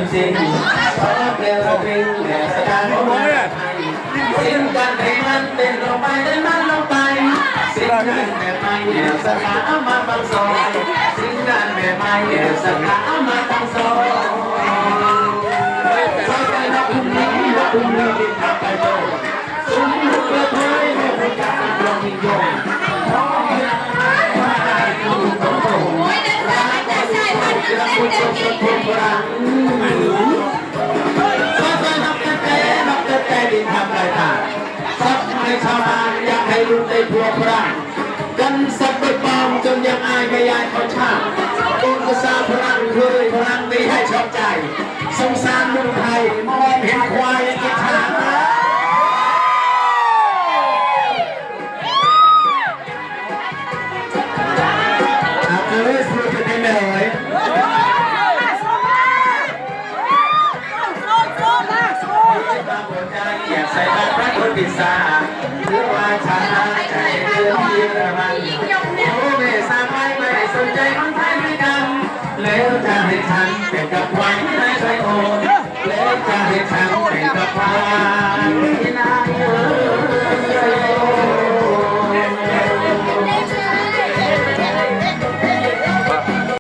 นสิ้นเพราะเกลือพิงแดดสกาของมันสิ้นกันให้มันเต้นลงไปได้มันลงไปสิ้นกันแม่ไม่เดี๋ยวสกาเอามาบังซอยสิ้นกันแม่ไม่เดี๋ยวสกาเอามาบังซอยซอยใจนักอุ้มนี้นักอุ้มนี้ดินทางไปโตซุ้มลูกกระเทยให้คนจับเป็นดวงยิ่งยงเพราะว่าได้ดูตรงตรงรักก็สุดรักคุณชมชมพงรังซอยใจนักกระเตยดินทางไปทางสักให้ชาวบ้านอยากให้ลูกได้พวกรังกันสับไปปองจนยังอายไม่ยายเขาช่างอุตสาห์พลังเคยพลังดีให้ชอบใจสงสารลูกไทยมองเห็นควายอิจฉาเอาเลยสุดเป็นเหนื่อยอยากใส่บาตรพระพุทธศาสนาหรือว่าชาใจเดือดเยือมันโอ้เมสาไปไม่สนใจคนไทยด้วยกันแล้วจะให้ฉันเป็นกับควายที่นายเคยโอนแล้วจะให้ฉันเป็นกับควายที่นาย